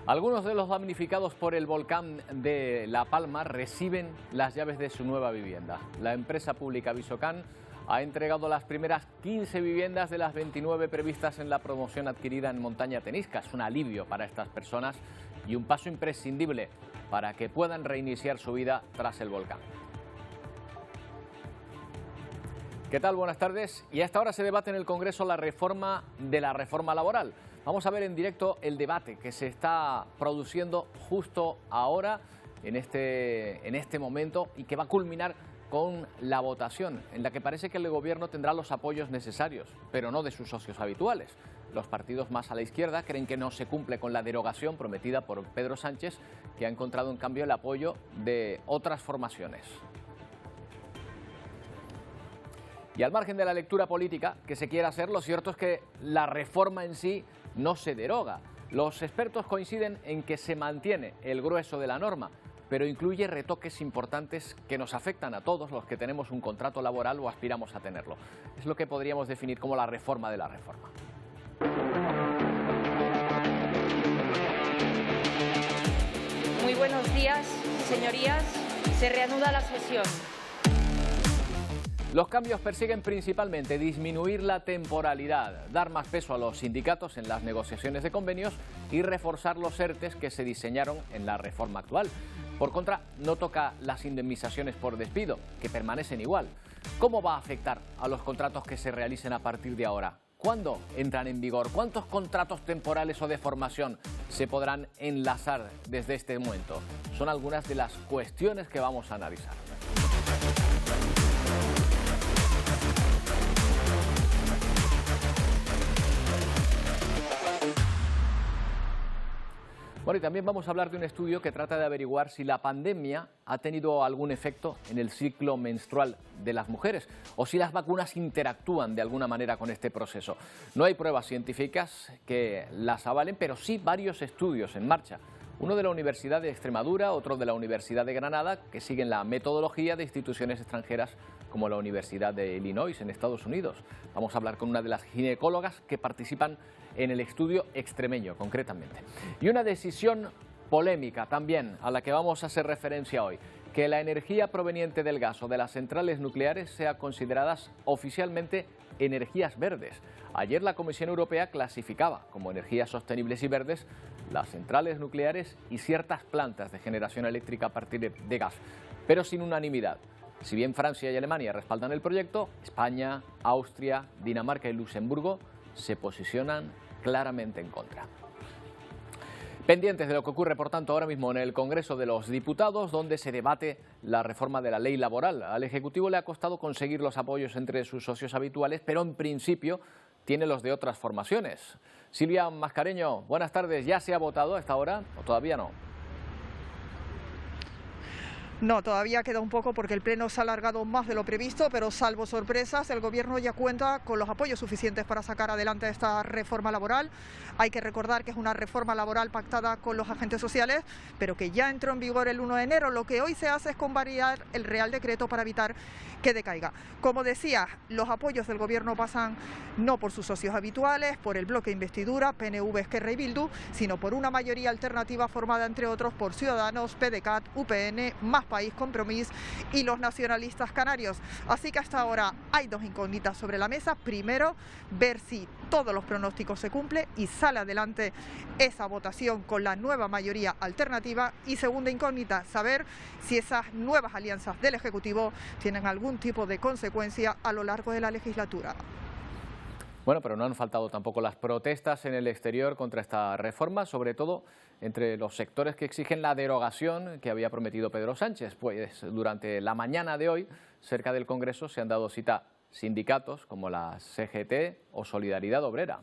Algunos de los damnificados por el volcán de La Palma reciben las llaves de su nueva vivienda. La empresa pública Visocan ha entregado las primeras 15 viviendas de las 29 previstas en la promoción adquirida en Montaña Tenisca. Es un alivio para estas personas y un paso imprescindible para que puedan reiniciar su vida tras el volcán. ¿Qué tal? Buenas tardes. Y a esta hora se debate en el Congreso la reforma de la reforma laboral. Vamos a ver en directo el debate que se está produciendo justo ahora, en este momento, y que va a culminar con la votación, en la que parece que el Gobierno tendrá los apoyos necesarios, pero no de sus socios habituales. Los partidos más a la izquierda creen que no se cumple con la derogación prometida por Pedro Sánchez, que ha encontrado en cambio el apoyo de otras formaciones. Y al margen de la lectura política que se quiera hacer, lo cierto es que la reforma en sí no se deroga. Los expertos coinciden en que se mantiene el grueso de la norma, pero incluye retoques importantes que nos afectan a todos los que tenemos un contrato laboral o aspiramos a tenerlo. Es lo que podríamos definir como la reforma de la reforma. Muy buenos días, señorías. Se reanuda la sesión. Los cambios persiguen principalmente disminuir la temporalidad, dar más peso a los sindicatos en las negociaciones de convenios y reforzar los ERTEs que se diseñaron en la reforma actual. Por contra, no toca las indemnizaciones por despido, que permanecen igual. ¿Cómo va a afectar a los contratos que se realicen a partir de ahora? ¿Cuándo entran en vigor? ¿Cuántos contratos temporales o de formación se podrán enlazar desde este momento? Son algunas de las cuestiones que vamos a analizar. Bueno, y también vamos a hablar de un estudio que trata de averiguar si la pandemia ha tenido algún efecto en el ciclo menstrual de las mujeres o si las vacunas interactúan de alguna manera con este proceso. No hay pruebas científicas que las avalen, pero sí varios estudios en marcha. Uno de la Universidad de Extremadura, otro de la Universidad de Granada, que siguen la metodología de instituciones extranjeras como la Universidad de Illinois en Estados Unidos. Vamos a hablar con una de las ginecólogas que participan en el estudio extremeño, concretamente. Y una decisión polémica también, a la que vamos a hacer referencia hoy, que la energía proveniente del gas o de las centrales nucleares sea consideradas oficialmente energías verdes. Ayer la Comisión Europea clasificaba como energías sostenibles y verdes las centrales nucleares y ciertas plantas de generación eléctrica a partir de gas, pero sin unanimidad. Si bien Francia y Alemania respaldan el proyecto, España, Austria, Dinamarca y Luxemburgo se posicionan claramente en contra. Pendientes de lo que ocurre, por tanto, ahora mismo en el Congreso de los Diputados, donde se debate la reforma de la ley laboral. Al Ejecutivo le ha costado conseguir los apoyos entre sus socios habituales, pero en principio tiene los de otras formaciones. Silvia Mascareño, buenas tardes. ¿Ya se ha votado a esta hora o todavía no? No, todavía queda un poco porque el Pleno se ha alargado más de lo previsto, pero salvo sorpresas, el Gobierno ya cuenta con los apoyos suficientes para sacar adelante esta reforma laboral. Hay que recordar que es una reforma laboral pactada con los agentes sociales, pero que ya entró en vigor el 1 de enero. Lo que hoy se hace es convalidar el Real Decreto para evitar que decaiga. Como decía, los apoyos del Gobierno pasan no por sus socios habituales, por el bloque de investidura, PNV, Esquerra y Bildu, sino por una mayoría alternativa formada, entre otros, por Ciudadanos, PDeCAT, UPN, Más País, Compromís y los nacionalistas canarios. Así que hasta ahora hay dos incógnitas sobre la mesa. Primero, ver si todos los pronósticos se cumplen y sale adelante esa votación con la nueva mayoría alternativa. Y segunda incógnita, saber si esas nuevas alianzas del Ejecutivo tienen algún tipo de consecuencia a lo largo de la legislatura. Bueno, pero no han faltado tampoco las protestas en el exterior contra esta reforma, sobre todo entre los sectores que exigen la derogación que había prometido Pedro Sánchez. Pues durante la mañana de hoy, cerca del Congreso, se han dado cita sindicatos como la CGT o Solidaridad Obrera.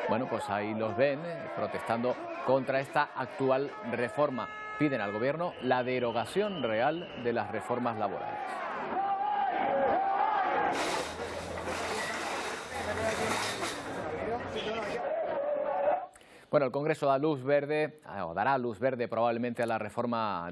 Bueno, pues ahí los ven protestando contra esta actual reforma. Piden al Gobierno la derogación real de las reformas laborales. Bueno, el Congreso da luz verde, o dará luz verde probablemente a la reforma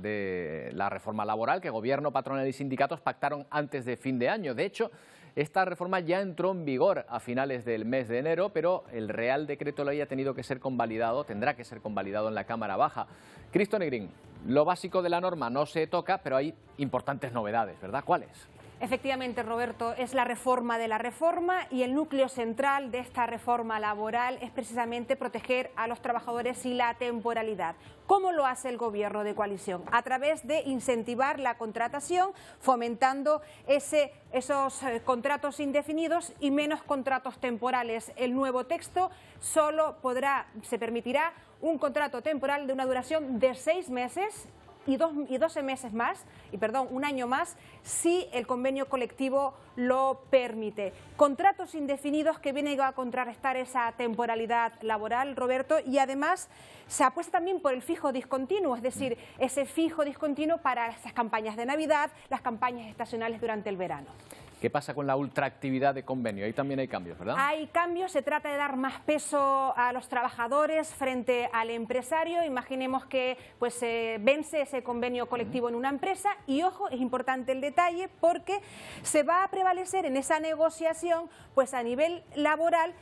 laboral que Gobierno, patronal y sindicatos pactaron antes de fin de año. De hecho, Esta reforma ya entró en vigor a finales del mes de enero, pero el Real Decreto Ley ha tenido que ser convalidado, tendrá que ser convalidado en la Cámara Baja. Cristo Negrín, lo básico de la norma no se toca, pero hay importantes novedades, ¿verdad? ¿Cuáles? Efectivamente, Roberto, es la reforma de la reforma y el núcleo central de esta reforma laboral es precisamente proteger a los trabajadores y la temporalidad. ¿Cómo lo hace el Gobierno de coalición? A través de incentivar la contratación, fomentando esos contratos indefinidos y menos contratos temporales. El nuevo texto se permitirá un contrato temporal de una duración de 6 meses y 12 meses más, un año más, si el convenio colectivo lo permite. Contratos indefinidos que vienen a contrarrestar esa temporalidad laboral, Roberto, y además se apuesta también por el fijo discontinuo, es decir, ese fijo discontinuo para esas campañas de Navidad, las campañas estacionales durante el verano. ¿Qué pasa con la ultraactividad de convenio? Ahí también hay cambios, ¿verdad? Hay cambios, se trata de dar más peso a los trabajadores frente al empresario. Imaginemos que vence ese convenio colectivo en una empresa y, ojo, es importante el detalle porque se va a prevalecer en esa negociación a nivel laboral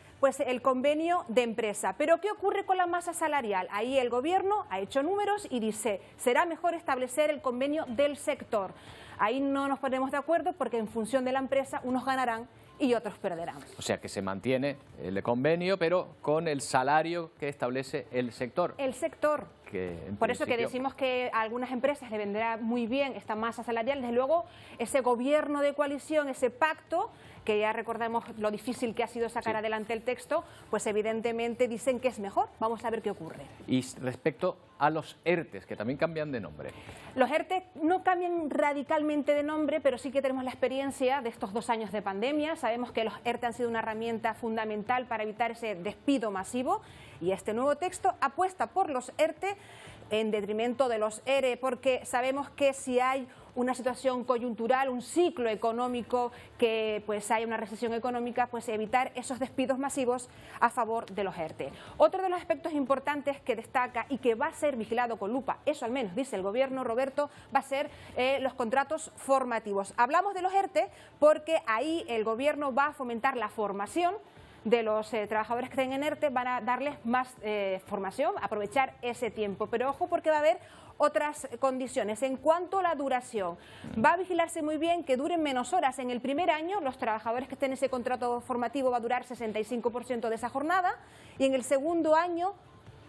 el convenio de empresa. Pero ¿qué ocurre con la masa salarial? Ahí el Gobierno ha hecho números y dice, será mejor establecer el convenio del sector. Ahí no nos ponemos de acuerdo porque en función de la empresa unos ganarán y otros perderán. O sea que se mantiene el convenio, pero con el salario que establece el sector. El sector. Por eso que decimos que a algunas empresas le vendrá muy bien esta masa salarial. Desde luego, ese gobierno de coalición, ese pacto, que ya recordamos lo difícil que ha sido sacar adelante el texto, pues evidentemente dicen que es mejor. Vamos a ver qué ocurre. Y respecto a los ERTEs, que también cambian de nombre. Los ERTE no cambian radicalmente de nombre, pero sí que tenemos la experiencia de estos 2 años de pandemia. Sabemos que los ERTE han sido una herramienta fundamental para evitar ese despido masivo y este nuevo texto apuesta por los ERTE en detrimento de los ERE, porque sabemos que si hay una situación coyuntural, un ciclo económico, que hay una recesión económica, evitar esos despidos masivos a favor de los ERTE. Otro de los aspectos importantes que destaca y que va a ser vigilado con lupa, eso al menos dice el Gobierno, Roberto, va a ser los contratos formativos. Hablamos de los ERTE porque ahí el Gobierno va a fomentar la formación de los trabajadores que estén en ERTE, van a darles más formación, aprovechar ese tiempo. Pero ojo porque va a haber otras condiciones. En cuanto a la duración, va a vigilarse muy bien que duren menos horas. En el primer año, los trabajadores que estén en ese contrato formativo va a durar 65% de esa jornada y en el segundo año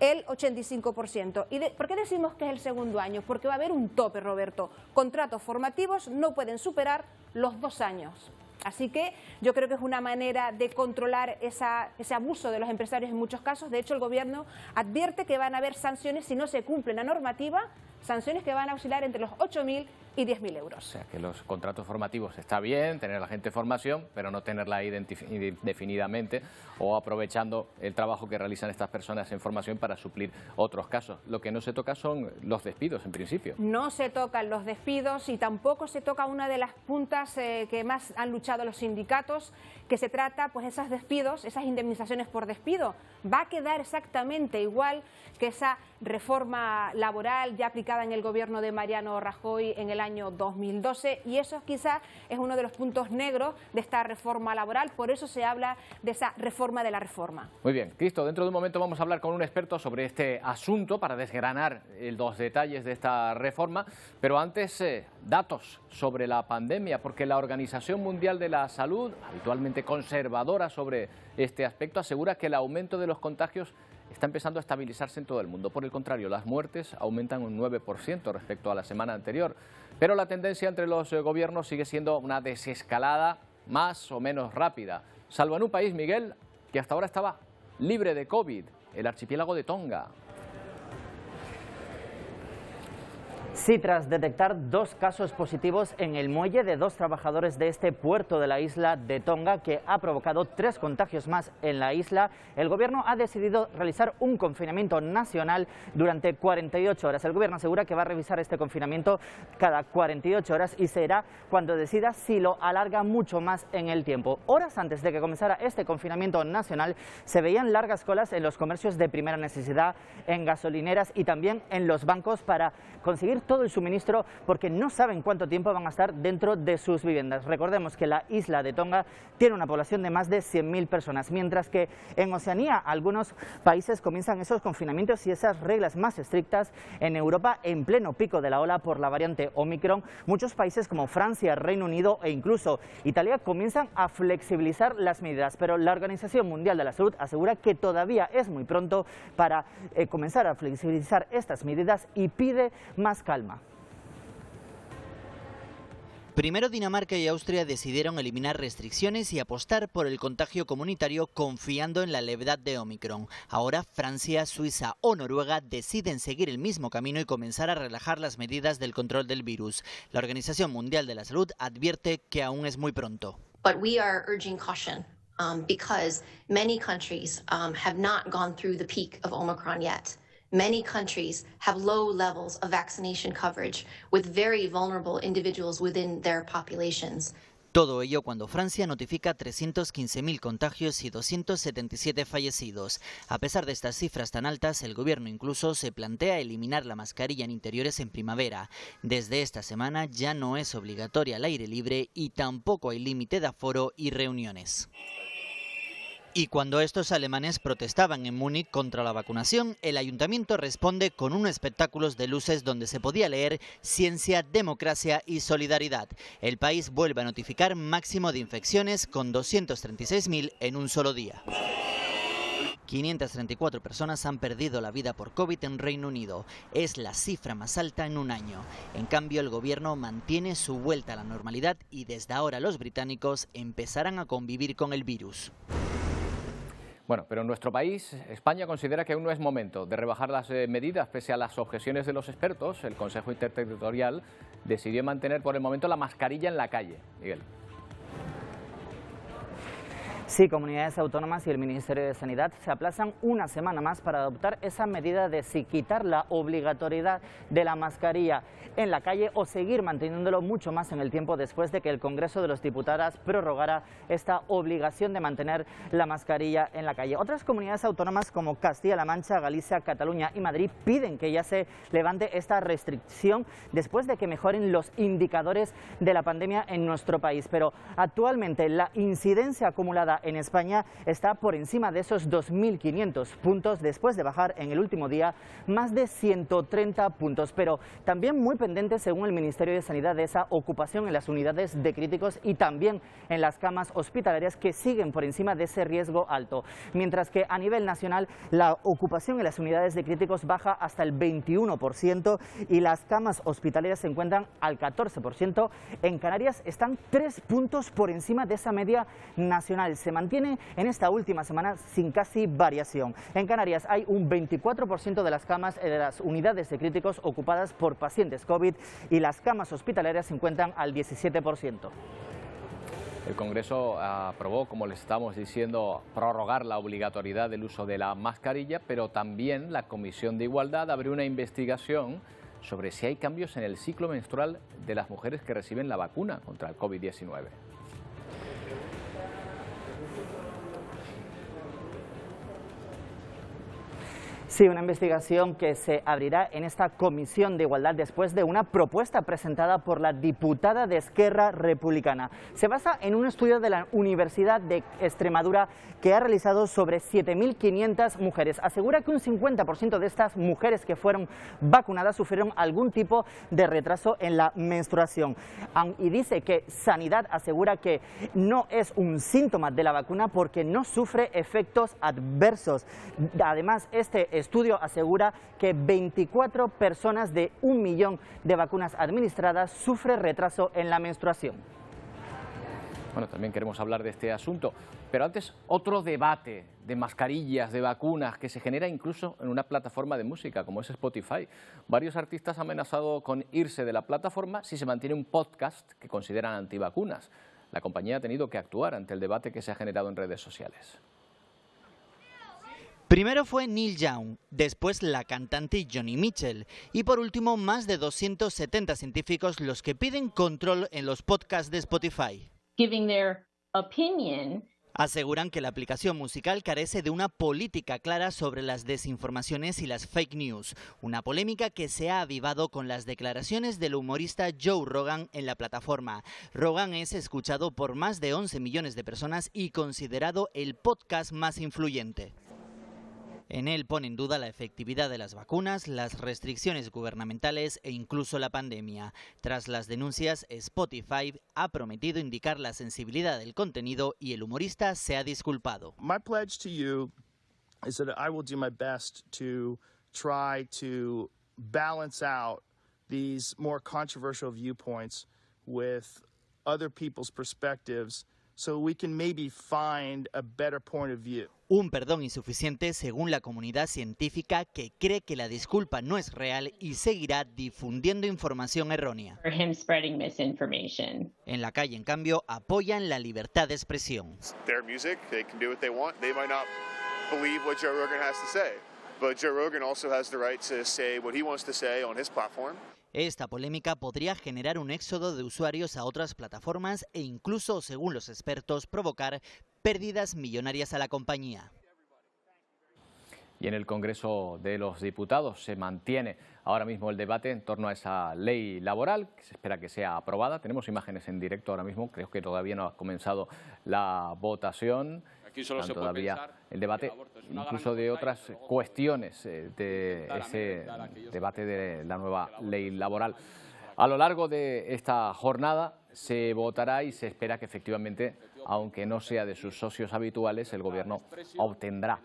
el 85%. ¿Por qué decimos que es el segundo año? Porque va a haber un tope, Roberto. Contratos formativos no pueden superar los 2 años. Así que yo creo que es una manera de controlar ese abuso de los empresarios en muchos casos. De hecho, el Gobierno advierte que van a haber sanciones si no se cumple la normativa, sanciones que van a oscilar entre los 8.000 y 10.000 euros. O sea, que los contratos formativos está bien, tener a la gente en formación, pero no tenerla indefinidamente o aprovechando el trabajo que realizan estas personas en formación para suplir otros casos. Lo que no se toca son los despidos, en principio. No se tocan los despidos y tampoco se toca una de las puntas que más han luchado los sindicatos, que se trata, esos despidos, esas indemnizaciones por despido. Va a quedar exactamente igual que esa reforma laboral ya aplicada en el Gobierno de Mariano Rajoy en el año 2012 y eso quizás es uno de los puntos negros de esta reforma laboral, por eso se habla de esa reforma de la reforma. Muy bien, Cristo, dentro de un momento vamos a hablar con un experto sobre este asunto para desgranar los detalles de esta reforma, pero antes datos sobre la pandemia, porque la Organización Mundial de la Salud, habitualmente conservadora sobre este aspecto, asegura que el aumento de los contagios está empezando a estabilizarse en todo el mundo. Por el contrario, las muertes aumentan un 9% respecto a la semana anterior. Pero la tendencia entre los gobiernos sigue siendo una desescalada más o menos rápida. Salvo en un país, Miguel, que hasta ahora estaba libre de COVID, el archipiélago de Tonga. Sí, tras detectar 2 casos positivos en el muelle de 2 trabajadores de este puerto de la isla de Tonga, que ha provocado 3 contagios más en la isla, el Gobierno ha decidido realizar un confinamiento nacional durante 48 horas. El Gobierno asegura que va a revisar este confinamiento cada 48 horas y será cuando decida si lo alarga mucho más en el tiempo. Horas antes de que comenzara este confinamiento nacional, se veían largas colas en los comercios de primera necesidad, en gasolineras y también en los bancos para conseguir todo el suministro porque no saben cuánto tiempo van a estar dentro de sus viviendas. Recordemos que la isla de Tonga tiene una población de más de 100.000 personas, mientras que en Oceanía algunos países comienzan esos confinamientos y esas reglas más estrictas. En Europa, en pleno pico de la ola por la variante Omicron, muchos países como Francia, Reino Unido e incluso Italia comienzan a flexibilizar las medidas, pero la Organización Mundial de la Salud asegura que todavía es muy pronto para comenzar a flexibilizar estas medidas y pide más calma. Primero Dinamarca y Austria decidieron eliminar restricciones y apostar por el contagio comunitario confiando en la levedad de Omicron. Ahora Francia, Suiza o Noruega deciden seguir el mismo camino y comenzar a relajar las medidas del control del virus. La Organización Mundial de la Salud advierte que aún es muy pronto. But we are urging caution because many countries have not gone through the peak of Omicron yet. Many countries have low levels of vaccination coverage with very vulnerable individuals within their populations. Todo ello cuando Francia notifica 315.000 contagios y 277 fallecidos. A pesar de estas cifras tan altas, el gobierno incluso se plantea eliminar la mascarilla en interiores en primavera. Desde esta semana ya no es obligatoria al aire libre y tampoco hay límite de aforo y reuniones. Y cuando estos alemanes protestaban en Múnich contra la vacunación, el ayuntamiento responde con unos espectáculos de luces donde se podía leer ciencia, democracia y solidaridad. El país vuelve a notificar máximo de infecciones con 236.000 en un solo día. 534 personas han perdido la vida por COVID en Reino Unido. Es la cifra más alta en un año. En cambio, el gobierno mantiene su vuelta a la normalidad y desde ahora los británicos empezarán a convivir con el virus. Bueno, pero en nuestro país, España considera que aún no es momento de rebajar las medidas pese a las objeciones de los expertos. El Consejo Interterritorial decidió mantener por el momento la mascarilla en la calle. Miguel. Sí, comunidades autónomas y el Ministerio de Sanidad se aplazan una semana más para adoptar esa medida de si quitar la obligatoriedad de la mascarilla en la calle o seguir manteniéndolo mucho más en el tiempo después de que el Congreso de los Diputados prorrogara esta obligación de mantener la mascarilla en la calle. Otras comunidades autónomas como Castilla-La Mancha, Galicia, Cataluña y Madrid piden que ya se levante esta restricción después de que mejoren los indicadores de la pandemia en nuestro país. Pero actualmente la incidencia acumulada en España está por encima de esos 2.500 puntos después de bajar en el último día más de 130 puntos, pero también muy pendiente, según el Ministerio de Sanidad, de esa ocupación en las unidades de críticos y también en las camas hospitalarias que siguen por encima de ese riesgo alto, mientras que a nivel nacional la ocupación en las unidades de críticos baja hasta el 21% y las camas hospitalarias se encuentran al 14%. En Canarias están 3 puntos por encima de esa media nacional. Se mantiene en esta última semana sin casi variación. En Canarias hay un 24% de las camas de las unidades de críticos ocupadas por pacientes COVID y las camas hospitalarias se encuentran al 17%. El Congreso aprobó, como les estamos diciendo, prorrogar la obligatoriedad del uso de la mascarilla, pero también la Comisión de Igualdad abrió una investigación sobre si hay cambios en el ciclo menstrual de las mujeres que reciben la vacuna contra el COVID-19. Sí, una investigación que se abrirá en esta Comisión de Igualdad después de una propuesta presentada por la diputada de Esquerra Republicana. Se basa en un estudio de la Universidad de Extremadura que ha realizado sobre 7.500 mujeres. Asegura que un 50% de estas mujeres que fueron vacunadas sufrieron algún tipo de retraso en la menstruación. Y dice que Sanidad asegura que no es un síntoma de la vacuna porque no sufre efectos adversos. Además, este estudio asegura que 24 personas de 1 millón de vacunas administradas sufren retraso en la menstruación. Bueno, también queremos hablar de este asunto, pero antes otro debate de mascarillas, de vacunas, que se genera incluso en una plataforma de música como es Spotify. Varios artistas han amenazado con irse de la plataforma si se mantiene un podcast que consideran antivacunas. La compañía ha tenido que actuar ante el debate que se ha generado en redes sociales. Primero fue Neil Young, después la cantante Joni Mitchell y por último más de 270 científicos los que piden control en los podcasts de Spotify. Giving their opinion Aseguran que la aplicación musical carece de una política clara sobre las desinformaciones y las fake news, una polémica que se ha avivado con las declaraciones del humorista Joe Rogan en la plataforma. Rogan es escuchado por más de 11 millones de personas y considerado el podcast más influyente. En él pone en duda la efectividad de las vacunas, las restricciones gubernamentales e incluso la pandemia. Tras las denuncias, Spotify ha prometido indicar la sensibilidad del contenido y el humorista se ha disculpado. My pledge to you is that I will do my best to try to balance out these more controversial viewpoints with other people's perspectives so we can maybe find a better point of view. Un perdón insuficiente según la comunidad científica, que cree que la disculpa no es real y seguirá difundiendo información errónea. En la calle, en cambio, apoyan la libertad de expresión. Their music, they can do what they want. They might not believe what Joe Rogan has to say, but Joe Rogan also has the right to say what he wants to say on his platform. Esta polémica podría generar un éxodo de usuarios a otras plataformas e incluso, según los expertos, provocar pérdidas millonarias a la compañía. Y en el Congreso de los Diputados se mantiene ahora mismo el debate en torno a esa ley laboral, que se espera que sea aprobada. Tenemos imágenes en directo ahora mismo, creo que todavía no ha comenzado la votación. Aquí solo se puede todavía el debate, incluso de otras cuestiones de ese debate de la nueva ley laboral. A lo largo de esta jornada se votará y se espera que efectivamente, aunque no sea de sus socios habituales, el Gobierno obtendrá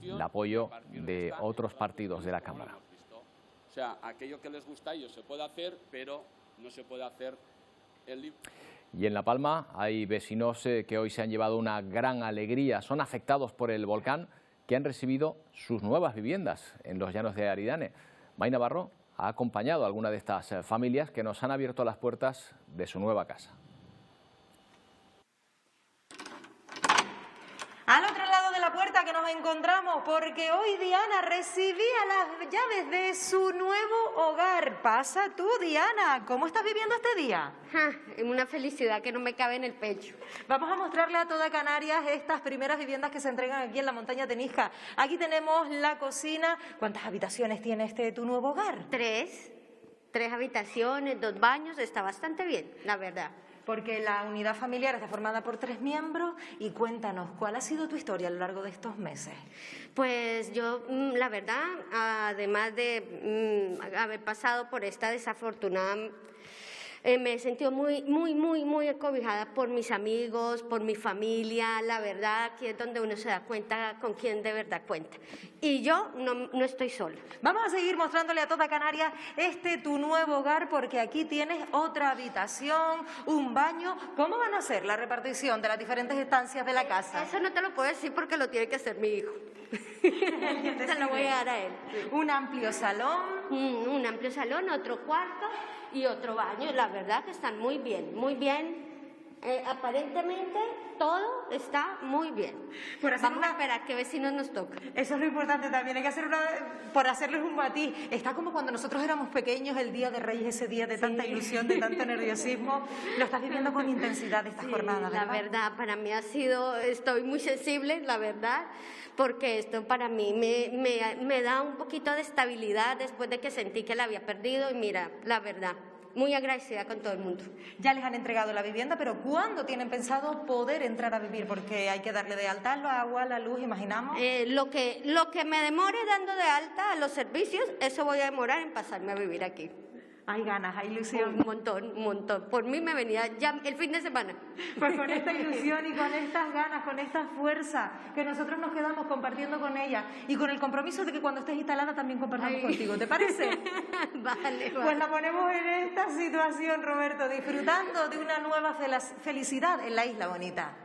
el apoyo de otros partidos de la Cámara. O sea, aquello que les gusta a ellos se puede hacer, pero no se puede hacer el... Y en La Palma hay vecinos que hoy se han llevado una gran alegría. Son afectados por el volcán, que han recibido sus nuevas viviendas en los llanos de Aridane. May Navarro ha acompañado a alguna de estas familias que nos han abierto las puertas de su nueva casa. Al otro lado de la puerta que nos encontramos, porque hoy Diana recibía las llaves de su nuevo hogar. Pasa tú, Diana, ¿cómo estás viviendo este día? Una felicidad que no me cabe en el pecho. Vamos a mostrarle a toda Canarias estas primeras viviendas que se entregan aquí en la montaña Tenisca. Aquí tenemos la cocina. ¿Cuántas habitaciones tiene tu nuevo hogar? Tres habitaciones, 2 baños, está bastante bien, la verdad. Porque la unidad familiar está formada por 3 miembros. Y cuéntanos, ¿cuál ha sido tu historia a lo largo de estos meses? Pues yo, la verdad, además de haber pasado por esta desafortunada, me he sentido muy acobijada por mis amigos, por mi familia. La verdad, aquí es donde uno se da cuenta con quién de verdad cuenta. Y yo no estoy sola. Vamos a seguir mostrándole a toda Canarias tu nuevo hogar, porque aquí tienes otra habitación, un baño. ¿Cómo van a hacer la repartición de las diferentes estancias de la casa? Eso no te lo puedo decir porque lo tiene que hacer mi hijo. Se lo voy a dar a él. Un amplio salón. Un amplio salón, otro cuarto y otro baño. La verdad que están muy bien, muy bien. Aparentemente todo está muy bien. Vamos a esperar qué vecinos nos toca. Eso es lo importante también, hay que hacer por hacerles un matiz. Está como cuando nosotros éramos pequeños, el Día de Reyes, ese día de tanta ilusión, de tanto nerviosismo. Lo estás viviendo con intensidad esta jornada, ¿verdad? La verdad, para mí estoy muy sensible, la verdad, porque esto para mí me da un poquito de estabilidad después de que sentí que la había perdido. Y mira, la verdad, muy agradecida con todo el mundo. Ya les han entregado la vivienda, pero ¿cuándo tienen pensado poder entrar a vivir? Porque hay que darle de alta el agua, la luz, imaginamos. Lo que me demore dando de alta a los servicios, eso voy a demorar en pasarme a vivir aquí. Hay ganas, hay ilusión. Un montón. Por mí me venía ya el fin de semana. Pues con esta ilusión y con estas ganas, con esta fuerza que nosotros nos quedamos compartiendo con ella, y con el compromiso de que cuando estés instalada también compartamos contigo. ¿Te parece? Vale. Pues la ponemos en esta situación, Roberto, disfrutando de una nueva felicidad en la Isla Bonita.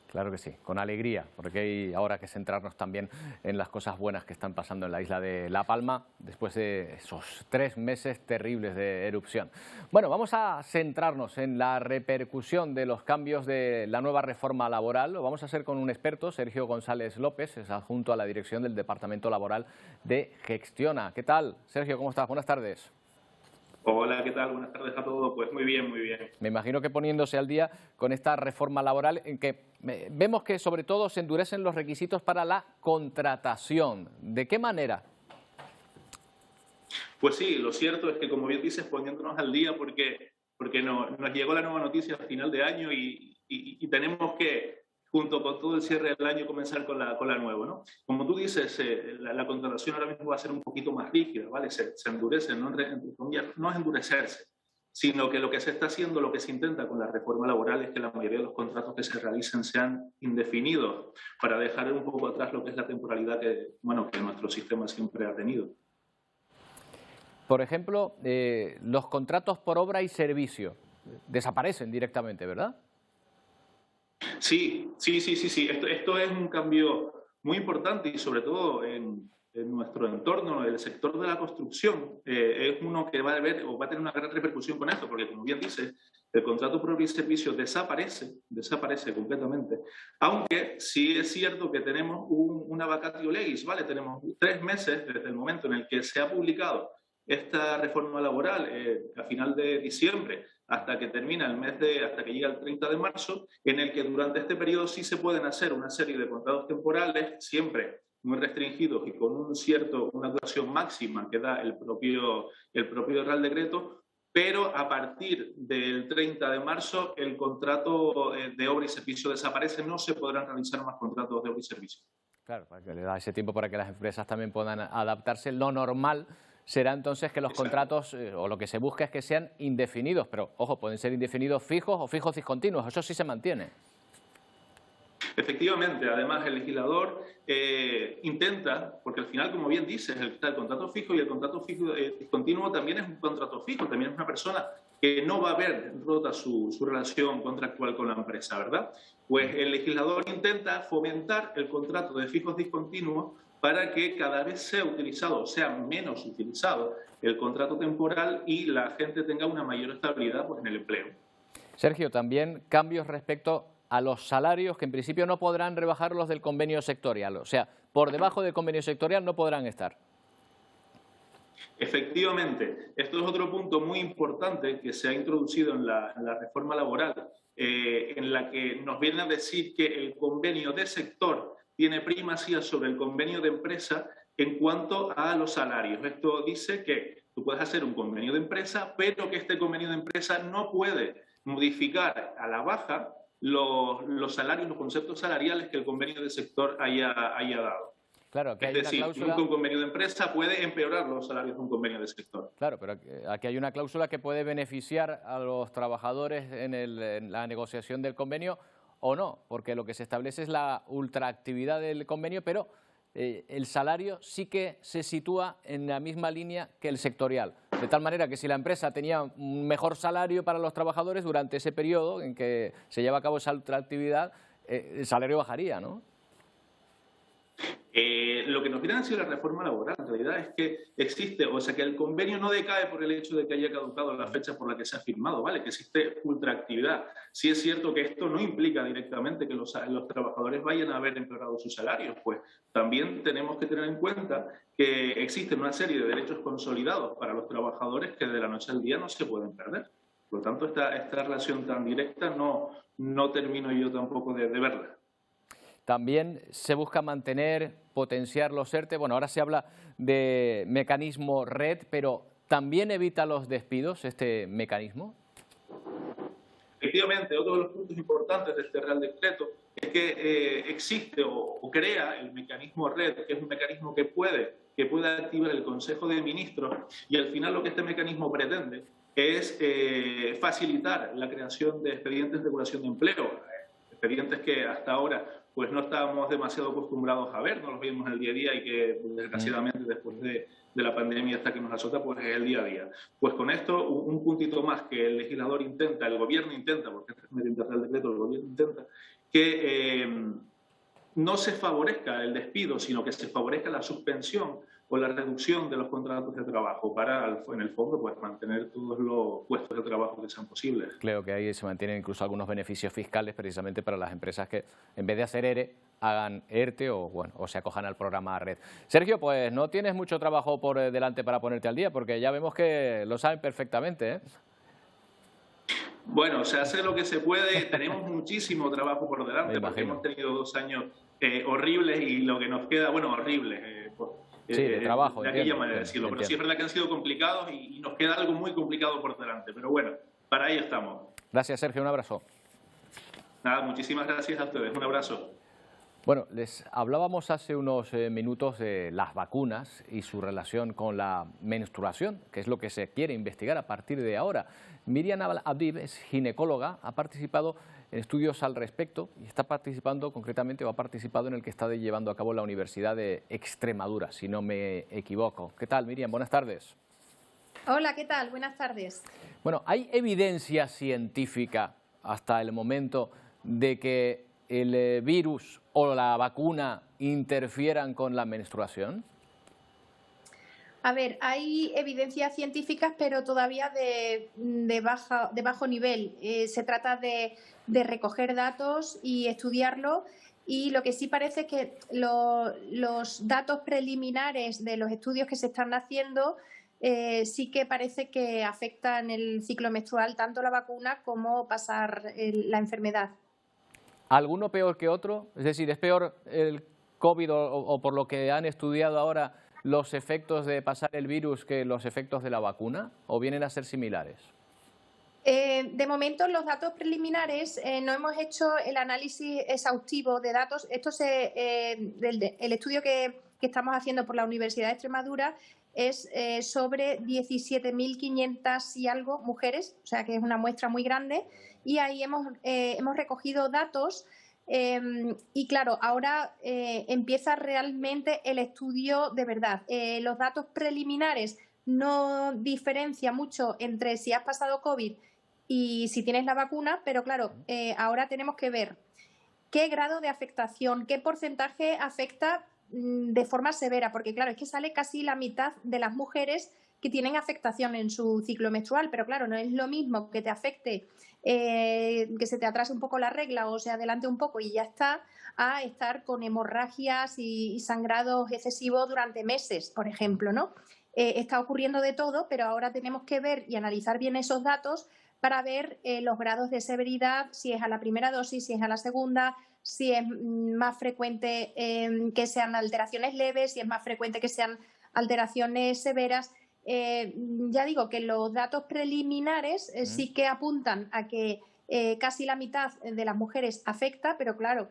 Claro que sí, con alegría, porque hay ahora que centrarnos también en las cosas buenas que están pasando en la isla de La Palma después de esos 3 meses terribles de erupción. Bueno, vamos a centrarnos en la repercusión de los cambios de la nueva reforma laboral. Lo vamos a hacer con un experto, Sergio González López, es adjunto a la dirección del Departamento Laboral de Gestiona. ¿Qué tal, Sergio? ¿Cómo estás? Buenas tardes. Hola, ¿qué tal? Buenas tardes a todos. Pues muy bien, muy bien. Me imagino que poniéndose al día con esta reforma laboral en que vemos que sobre todo se endurecen los requisitos para la contratación. ¿De qué manera? Pues sí, lo cierto es que, como bien dices, poniéndonos al día porque nos llegó la nueva noticia al final de año y tenemos que, junto con todo el cierre del año, comenzar con la nueva, ¿no? Como tú dices, la contratación ahora mismo va a ser un poquito más rígida, ¿vale? Se endurece, no es endurecerse, sino que lo que se está haciendo, lo que se intenta con la reforma laboral es que la mayoría de los contratos que se realicen sean indefinidos, para dejar un poco atrás lo que es la temporalidad que nuestro sistema siempre ha tenido. Por ejemplo, los contratos por obra y servicio desaparecen directamente, ¿verdad? Sí. Esto es un cambio muy importante y sobre todo en nuestro entorno, el sector de la construcción, es uno que va a tener una gran repercusión con esto, porque como bien dice, el contrato por obra y servicio desaparece completamente. Aunque sí es cierto que tenemos una vacatio legis, ¿vale? Tenemos 3 meses desde el momento en el que se ha publicado esta reforma laboral a final de diciembre hasta que termina hasta que llega el 30 de marzo, en el que durante este periodo sí se pueden hacer una serie de contratos temporales, siempre muy restringidos y con una duración máxima que da el propio Real Decreto, pero a partir del 30 de marzo el contrato de obra y servicio desaparece, no se podrán realizar más contratos de obra y servicio. Claro, para que le da ese tiempo para que las empresas también puedan adaptarse. Lo normal será entonces que los contratos, o lo que se busca es que sean indefinidos, pero ojo, pueden ser indefinidos fijos o fijos discontinuos, eso sí se mantiene. Efectivamente, además el legislador intenta, porque al final, como bien dices, está el contrato fijo y el contrato fijo discontinuo también es un contrato fijo, también es una persona que no va a ver rota su relación contractual con la empresa, ¿verdad? Pues el legislador intenta fomentar el contrato de fijos discontinuos para que cada vez sea menos utilizado el contrato temporal y la gente tenga una mayor estabilidad en el empleo. Sergio, también cambios respecto a los salarios que en principio no podrán rebajar los del convenio sectorial, o sea, por debajo del convenio sectorial no podrán estar. Efectivamente, esto es otro punto muy importante que se ha introducido en la reforma laboral, en la que nos viene a decir que el convenio de sector tiene primacía sobre el convenio de empresa en cuanto a los salarios. Esto dice que tú puedes hacer un convenio de empresa, pero que este convenio de empresa no puede modificar a la baja los salarios, los conceptos salariales que el convenio de sector haya dado. Claro, que es decir, un convenio de empresa puede empeorar los salarios de un convenio de sector. Claro, pero aquí hay una cláusula que puede beneficiar a los trabajadores en la negociación del convenio o no, porque lo que se establece es la ultraactividad del convenio, pero el salario sí que se sitúa en la misma línea que el sectorial. De tal manera que si la empresa tenía un mejor salario para los trabajadores durante ese periodo en que se lleva a cabo esa ultraactividad, el salario bajaría, ¿no? Lo que nos viene a decir la reforma laboral en realidad es que existe, o sea, que el convenio no decae por el hecho de que haya caducado la fecha por la que se ha firmado, ¿vale? Que existe ultraactividad. Sí es cierto que esto no implica directamente que los trabajadores vayan a haber empeorado sus salarios, pues también tenemos que tener en cuenta que existen una serie de derechos consolidados para los trabajadores que de la noche al día no se pueden perder. Por lo tanto, esta relación tan directa no termino yo tampoco de verla. También se busca potenciar los ERTE. Bueno, ahora se habla de mecanismo red, pero ¿también evita los despidos este mecanismo? Efectivamente, otro de los puntos importantes de este Real Decreto es que existe o crea el mecanismo red, que es un mecanismo que puede activar el Consejo de Ministros, y al final lo que este mecanismo pretende es facilitar la creación de expedientes de regulación de empleo, expedientes que hasta ahora pues no estábamos demasiado acostumbrados a ver, no los vimos en el día a día y que desgraciadamente después de la pandemia hasta que nos azota, pues es el día a día. Pues con esto, un puntito más que el legislador intenta, el gobierno intenta, porque este es mediante el decreto, el gobierno intenta, que no se favorezca el despido, sino que se favorezca la suspensión o la reducción de los contratos de trabajo para, en el fondo, pues mantener todos los puestos de trabajo que sean posibles. Creo que ahí se mantienen incluso algunos beneficios fiscales precisamente para las empresas que, en vez de hacer ERE, hagan ERTE o se acojan al programa RED. Sergio, pues no tienes mucho trabajo por delante para ponerte al día, porque ya vemos que lo saben perfectamente, ¿eh? Bueno, se hace lo que se puede, tenemos muchísimo trabajo por delante, porque hemos tenido 2 años horribles y lo que nos queda, bueno, horribles, sí, de trabajo, de aquella manera de decirlo, pero sí es verdad que han sido complicados y nos queda algo muy complicado por delante, pero bueno, para ahí estamos. Gracias, Sergio, un abrazo. Nada, muchísimas gracias a ustedes, un abrazo. Bueno, les hablábamos hace unos minutos de las vacunas y su relación con la menstruación, que es lo que se quiere investigar a partir de ahora. Miriam Abdib es ginecóloga, ha participado en estudios al respecto y está participando concretamente o ha participado en el que está llevando a cabo la Universidad de Extremadura, si no me equivoco. ¿Qué tal, Miriam? Buenas tardes. Hola, ¿qué tal? Buenas tardes. Bueno, ¿hay evidencia científica hasta el momento de que el virus o la vacuna interfieran con la menstruación? A ver, hay evidencias científicas, pero todavía de bajo nivel. Se trata de recoger datos y estudiarlo, y lo que sí parece es que los datos preliminares de los estudios que se están haciendo sí que parece que afectan el ciclo menstrual, tanto la vacuna como pasar la enfermedad. ¿Alguno peor que otro? Es decir, ¿es peor el COVID o por lo que han estudiado ahora los efectos de pasar el virus que los efectos de la vacuna? ¿O vienen a ser similares? De momento, los datos preliminares no hemos hecho el análisis exhaustivo de datos. El estudio que estamos haciendo por la Universidad de Extremadura es sobre 17.500 y algo mujeres, o sea que es una muestra muy grande, y ahí hemos recogido datos y claro, ahora empieza realmente el estudio de verdad. Los datos preliminares no diferencian mucho entre si has pasado COVID y si tienes la vacuna, pero claro, ahora tenemos que ver qué grado de afectación, qué porcentaje afecta de forma severa, porque claro, es que sale casi la mitad de las mujeres que tienen afectación en su ciclo menstrual, pero claro, no es lo mismo que te afecte, que se te atrase un poco la regla o se adelante un poco y ya está, a estar con hemorragias y sangrados excesivos durante meses, por ejemplo, ¿no? Está ocurriendo de todo, pero ahora tenemos que ver y analizar bien esos datos para ver los grados de severidad, si es a la primera dosis, si es a la segunda, si es más frecuente que sean alteraciones leves, si es más frecuente que sean alteraciones severas. Ya digo que los datos preliminares sí que apuntan a que casi la mitad de las mujeres afecta, pero claro,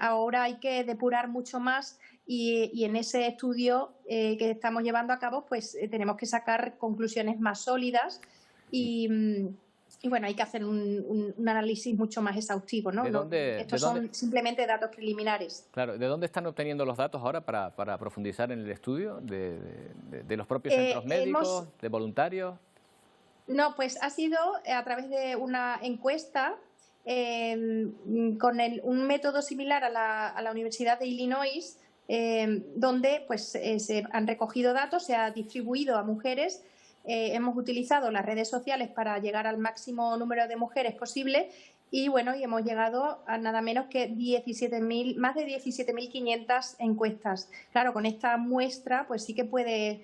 ahora hay que depurar mucho más y en ese estudio que estamos llevando a cabo pues tenemos que sacar conclusiones más sólidas y bueno, hay que hacer un análisis mucho más exhaustivo, ¿no? Estos son simplemente datos preliminares. Claro, ¿de dónde están obteniendo los datos ahora para profundizar en el estudio? ¿De los propios centros médicos, de voluntarios? No, pues ha sido a través de una encuesta con un método similar a la Universidad de Illinois, donde pues se han recogido datos, se ha distribuido a mujeres. Hemos utilizado las redes sociales para llegar al máximo número de mujeres posible y bueno, y hemos llegado a nada menos que más de 17.500 encuestas. Claro, con esta muestra pues sí que puede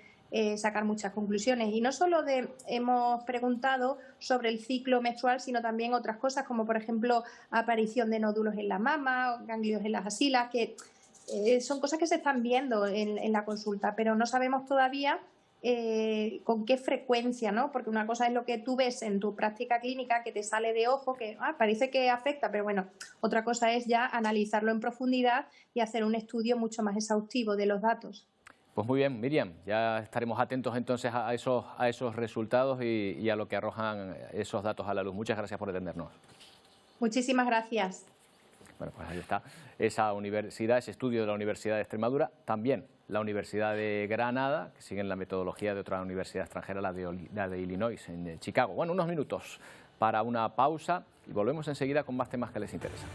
sacar muchas conclusiones y no solo hemos preguntado sobre el ciclo menstrual, sino también otras cosas como por ejemplo aparición de nódulos en la mama, ganglios en las axilas, que son cosas que se están viendo en la consulta, pero no sabemos todavía con qué frecuencia, ¿no? Porque una cosa es lo que tú ves en tu práctica clínica que te sale de ojo, que parece que afecta, pero bueno, otra cosa es ya analizarlo en profundidad y hacer un estudio mucho más exhaustivo de los datos. Pues muy bien, Miriam, ya estaremos atentos entonces a esos resultados y a lo que arrojan esos datos a la luz. Muchas gracias por atendernos. Muchísimas gracias. Bueno, pues ahí está esa universidad, ese estudio de la Universidad de Extremadura, también la Universidad de Granada, que siguen la metodología de otra universidad extranjera, la de Illinois, en Chicago. Bueno, unos minutos para una pausa y volvemos enseguida con más temas que les interesan.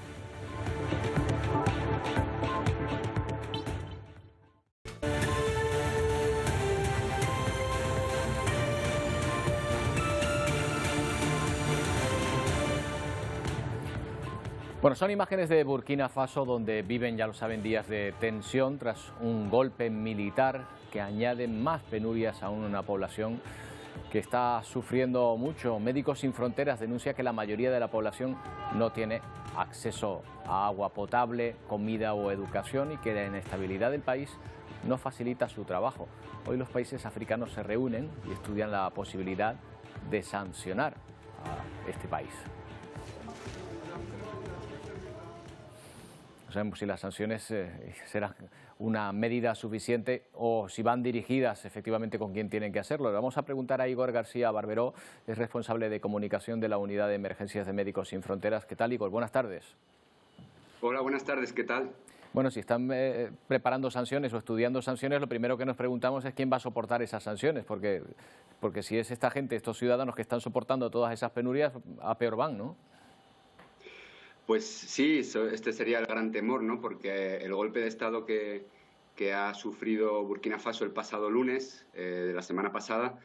Bueno, son imágenes de Burkina Faso donde viven, ya lo saben, días de tensión tras un golpe militar que añade más penurias a una población que está sufriendo mucho. Médicos Sin Fronteras denuncia que la mayoría de la población no tiene acceso a agua potable, comida o educación y que la inestabilidad del país no facilita su trabajo. Hoy los países africanos se reúnen y estudian la posibilidad de sancionar a este país. No sabemos si las sanciones serán una medida suficiente o si van dirigidas efectivamente con quien tienen que hacerlo. Le vamos a preguntar a Igor García Barberó, es responsable de comunicación de la Unidad de Emergencias de Médicos Sin Fronteras. ¿Qué tal, Igor? Buenas tardes. Hola, buenas tardes. ¿Qué tal? Bueno, si están preparando sanciones o estudiando sanciones, lo primero que nos preguntamos es quién va a soportar esas sanciones, porque si es esta gente, estos ciudadanos que están soportando todas esas penurias, a peor van, ¿no? Pues sí, este sería el gran temor, ¿no? Porque el golpe de Estado que ha sufrido Burkina Faso el pasado lunes, de la semana pasada,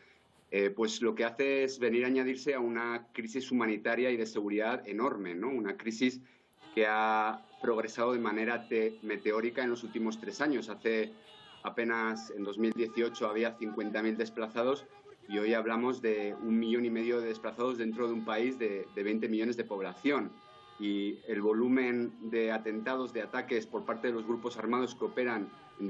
pues lo que hace es venir a añadirse a una crisis humanitaria y de seguridad enorme, ¿no? Una crisis que ha progresado de manera meteórica en los últimos 3 años. Hace apenas, en 2018, había 50.000 desplazados y hoy hablamos de 1,5 millones de desplazados dentro de un país de 20 millones de población. Y el volumen de atentados, de ataques por parte de los grupos armados que operan en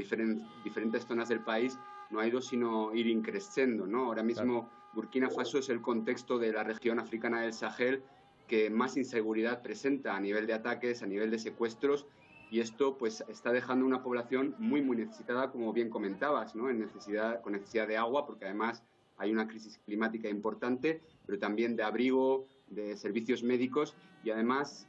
diferentes zonas del país no ha ido sino ir increciendo, ¿no? Ahora mismo Burkina Faso es el contexto de la región africana del Sahel que más inseguridad presenta a nivel de ataques, a nivel de secuestros, y esto pues está dejando una población muy necesitada, como bien comentabas, ¿no? Con necesidad de agua, porque además hay una crisis climática importante, pero también de abrigo, de servicios médicos, y además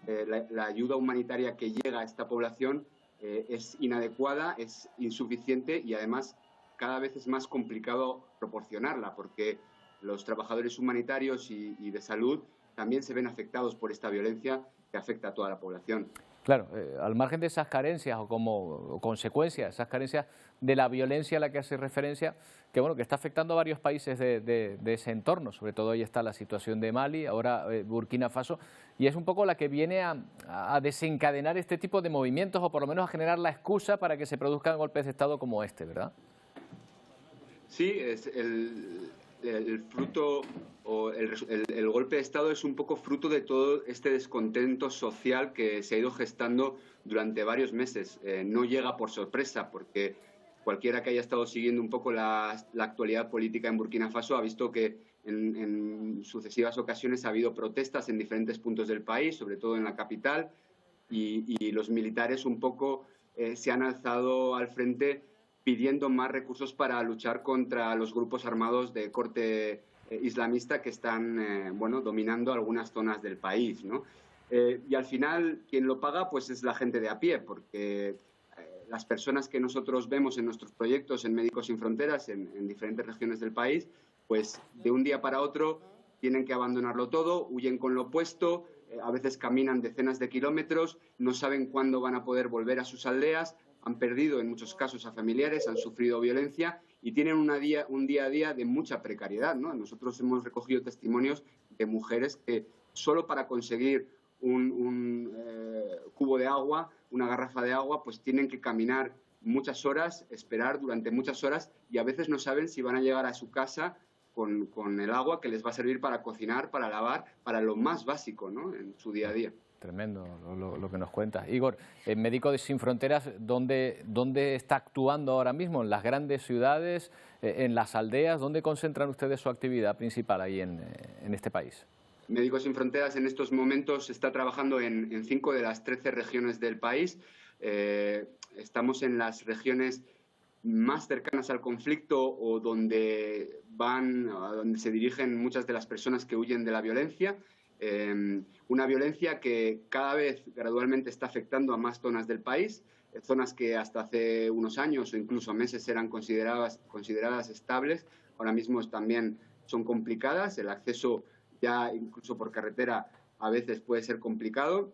la ayuda humanitaria que llega a esta población es inadecuada, es insuficiente y además cada vez es más complicado proporcionarla, porque los trabajadores humanitarios y de salud también se ven afectados por esta violencia que afecta a toda la población. Claro, al margen de esas carencias o como consecuencia de esas carencias de la violencia a la que hace referencia, que bueno, que está afectando a varios países de ese entorno, sobre todo ahí está la situación de Mali, ahora Burkina Faso, y es un poco la que viene a desencadenar este tipo de movimientos o por lo menos a generar la excusa para que se produzcan golpes de Estado como este, ¿verdad? Sí, es el fruto o el golpe de Estado es un poco fruto de todo este descontento social que se ha ido gestando durante varios meses. No llega por sorpresa, porque cualquiera que haya estado siguiendo un poco la actualidad política en Burkina Faso ha visto que en sucesivas ocasiones ha habido protestas en diferentes puntos del país, sobre todo en la capital, y los militares un poco se han alzado al frente pidiendo más recursos para luchar contra los grupos armados de corte islamista que están dominando algunas zonas del país, ¿no? Y al final quien lo paga pues es la gente de a pie, porque las personas que nosotros vemos en nuestros proyectos en Médicos Sin Fronteras en diferentes regiones del país, pues de un día para otro tienen que abandonarlo todo, huyen con lo puesto, a veces caminan decenas de kilómetros, no saben cuándo van a poder volver a sus aldeas, han perdido en muchos casos a familiares, han sufrido violencia y tienen un día a día de mucha precariedad, ¿no? Nosotros hemos recogido testimonios de mujeres que solo para conseguir un cubo de agua, una garrafa de agua, pues tienen que caminar muchas horas, esperar durante muchas horas y a veces no saben si van a llegar a su casa con el agua que les va a servir para cocinar, para lavar, para lo más básico, ¿no? En su día a día. Tremendo lo que nos cuentas. Igor, Médicos Sin Fronteras, ¿dónde está actuando ahora mismo? ¿En las grandes ciudades, en las aldeas? ¿Dónde concentran ustedes su actividad principal ahí en este país? Médicos Sin Fronteras en estos momentos está trabajando en 5 de las 13 regiones del país. Estamos en las regiones más cercanas al conflicto o donde se dirigen muchas de las personas que huyen de la violencia. Una violencia que cada vez gradualmente está afectando a más zonas del país, zonas que hasta hace unos años o incluso meses eran consideradas estables, ahora mismo también son complicadas, el acceso ya incluso por carretera a veces puede ser complicado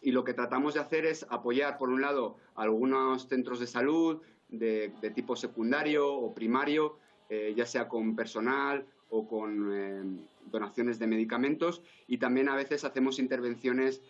y lo que tratamos de hacer es apoyar por un lado algunos centros de salud de tipo secundario o primario, ya sea con personal o con donaciones de medicamentos y también a veces hacemos intervenciones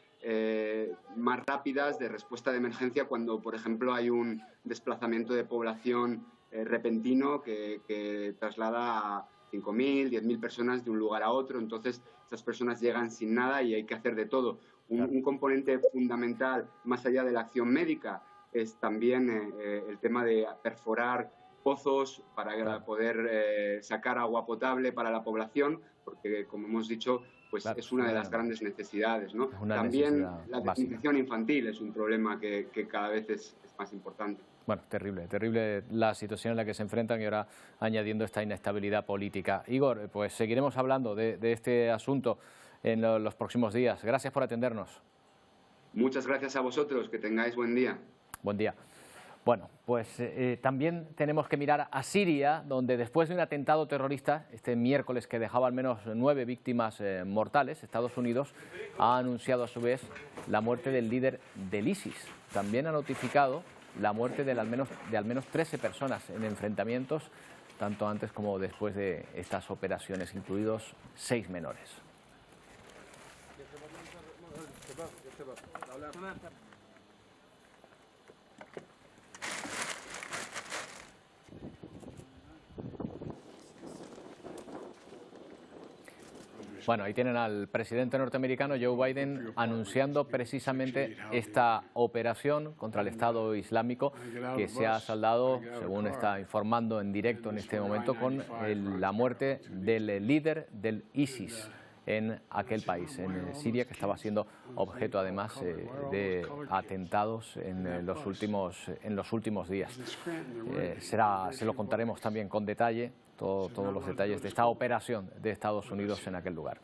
más rápidas de respuesta de emergencia cuando, por ejemplo, hay un desplazamiento de población repentino que traslada a 5.000, 10.000 personas de un lugar a otro. Entonces, esas personas llegan sin nada y hay que hacer de todo. Un componente fundamental, más allá de la acción médica, es también el tema de perforar pozos para poder sacar agua potable para la población, porque, como hemos dicho, pues es una de las grandes necesidades, ¿no? También la desnutrición infantil es un problema que cada vez es más importante. Bueno, terrible la situación en la que se enfrentan y ahora añadiendo esta inestabilidad política. Igor, pues seguiremos hablando de este asunto en los próximos días. Gracias por atendernos. Muchas gracias a vosotros, que tengáis buen día. Buen día. Bueno, pues también tenemos que mirar a Siria, donde después de un atentado terrorista, este miércoles que dejaba al menos 9 víctimas mortales, Estados Unidos ha anunciado a su vez la muerte del líder del ISIS. También ha notificado la muerte de al menos 13 personas en enfrentamientos, tanto antes como después de estas operaciones, incluidos 6 menores. Bueno, ahí tienen al presidente norteamericano Joe Biden anunciando precisamente esta operación contra el Estado Islámico que se ha saldado, según está informando en directo en este momento, con la muerte del líder del ISIS en aquel país, en Siria, que estaba siendo objeto además de atentados en los últimos días. Se lo contaremos también con detalle, todos los detalles de esta operación de Estados Unidos en aquel lugar.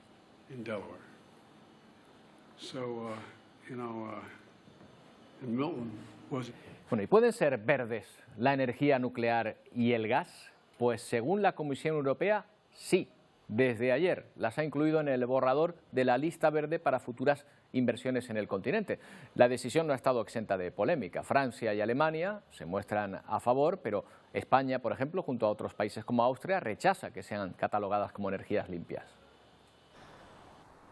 Bueno, ¿y pueden ser verdes la energía nuclear y el gas? Pues según la Comisión Europea, sí. Desde ayer las ha incluido en el borrador de la lista verde para futuras inversiones en el continente. La decisión no ha estado exenta de polémica. Francia y Alemania se muestran a favor, pero España, por ejemplo, junto a otros países como Austria, rechaza que sean catalogadas como energías limpias.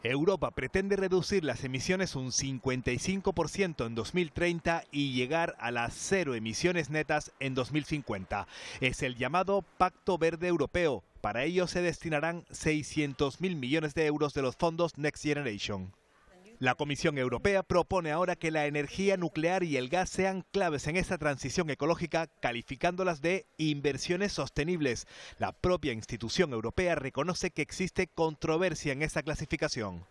Europa pretende reducir las emisiones un 55% en 2030 y llegar a las 0 emisiones netas en 2050. Es el llamado Pacto Verde Europeo. Para ello se destinarán 600.000 millones de euros de los fondos Next Generation. La Comisión Europea propone ahora que la energía nuclear y el gas sean claves en esta transición ecológica, calificándolas de inversiones sostenibles. La propia institución europea reconoce que existe controversia en esta clasificación.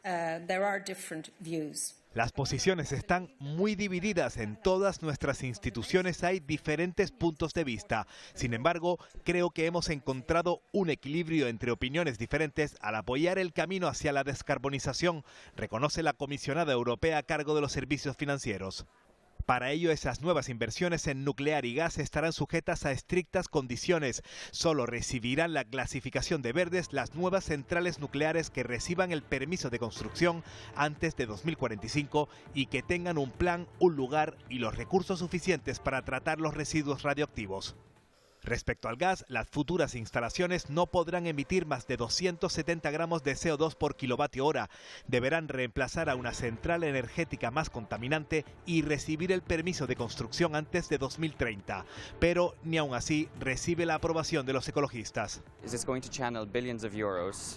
Las posiciones están muy divididas. En todas nuestras instituciones hay diferentes puntos de vista. Sin embargo, creo que hemos encontrado un equilibrio entre opiniones diferentes al apoyar el camino hacia la descarbonización, reconoce la comisionada europea a cargo de los servicios financieros. Para ello, esas nuevas inversiones en nuclear y gas estarán sujetas a estrictas condiciones. Solo recibirán la clasificación de verdes las nuevas centrales nucleares que reciban el permiso de construcción antes de 2045 y que tengan un plan, un lugar y los recursos suficientes para tratar los residuos radioactivos. Respecto al gas, las futuras instalaciones no podrán emitir más de 270 gramos de CO2 por kilovatio hora. Deberán reemplazar a una central energética más contaminante y recibir el permiso de construcción antes de 2030. Pero ni aún así recibe la aprobación de los ecologistas.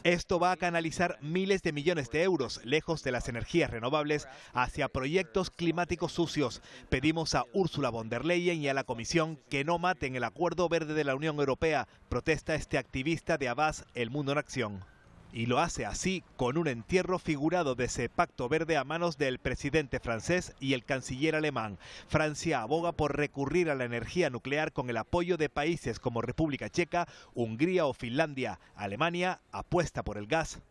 Esto va a canalizar miles de millones de euros, lejos de las energías renovables, hacia proyectos climáticos sucios. Pedimos a Ursula von der Leyen y a la Comisión que no maten el Acuerdo Verde de la Unión Europea, protesta este activista de Havas, El Mundo en Acción. Y lo hace así con un entierro figurado de ese pacto verde a manos del presidente francés y el canciller alemán. Francia aboga por recurrir a la energía nuclear con el apoyo de países como República Checa, Hungría o Finlandia. Alemania apuesta por el gas.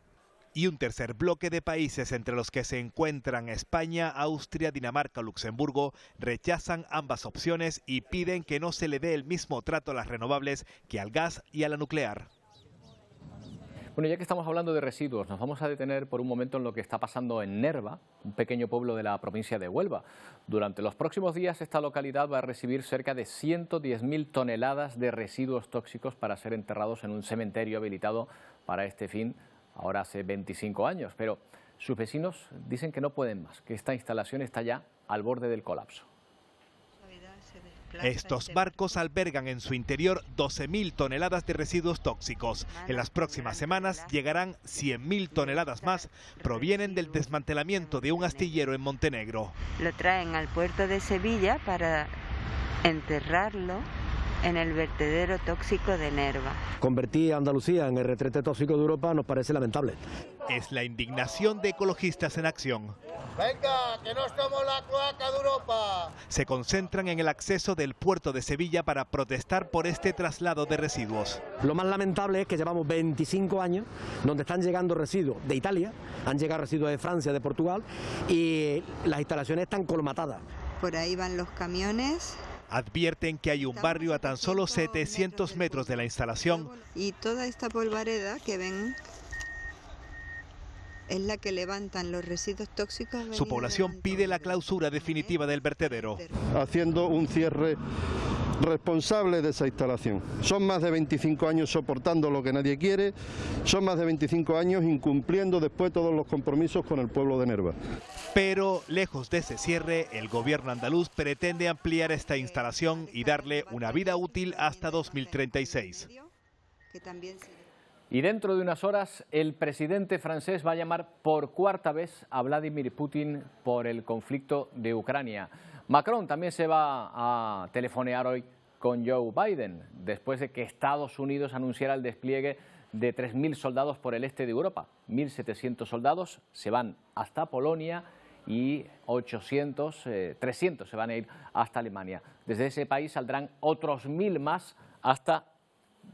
Y un tercer bloque de países, entre los que se encuentran España, Austria, Dinamarca, Luxemburgo, rechazan ambas opciones y piden que no se le dé el mismo trato a las renovables que al gas y a la nuclear. Bueno, ya que estamos hablando de residuos, nos vamos a detener por un momento en lo que está pasando en Nerva, un pequeño pueblo de la provincia de Huelva. Durante los próximos días, esta localidad va a recibir cerca de 110.000 toneladas de residuos tóxicos para ser enterrados en un cementerio habilitado para este fin, ahora hace 25 años. Pero sus vecinos dicen que no pueden más, que esta instalación está ya al borde del colapso. Estos barcos albergan en su interior 12.000 toneladas de residuos tóxicos. En las próximas semanas llegarán 100.000 toneladas más. Provienen del desmantelamiento de un astillero en Montenegro. Lo traen al puerto de Sevilla para enterrarlo en el vertedero tóxico de Nerva. Convertir a Andalucía en el retrete tóxico de Europa nos parece lamentable. Es la indignación de ecologistas en acción. ¡Venga, que no somos la cloaca de Europa! Se concentran en el acceso del puerto de Sevilla para protestar por este traslado de residuos. Lo más lamentable es que llevamos 25 años donde están llegando residuos de Italia, han llegado residuos de Francia, de Portugal, y las instalaciones están colmatadas. Por ahí van los camiones. Advierten que hay un barrio a tan solo 700 metros de la instalación. Y toda esta polvareda que ven es la que levantan los residuos tóxicos. Su población pide la clausura definitiva del vertedero. Haciendo un cierre responsable de esa instalación. Son más de 25 años soportando lo que nadie quiere, son más de 25 años incumpliendo después todos los compromisos con el pueblo de Nerva. Pero lejos de ese cierre, el gobierno andaluz pretende ampliar esta instalación y darle una vida útil hasta 2036. Y dentro de unas horas, el presidente francés va a llamar por cuarta vez a Vladimir Putin por el conflicto de Ucrania. Macron también se va a telefonear hoy con Joe Biden, después de que Estados Unidos anunciara el despliegue de 3.000 soldados por el este de Europa. 1.700 soldados se van hasta Polonia y 300 se van a ir hasta Alemania. Desde ese país saldrán otros 1.000 más hasta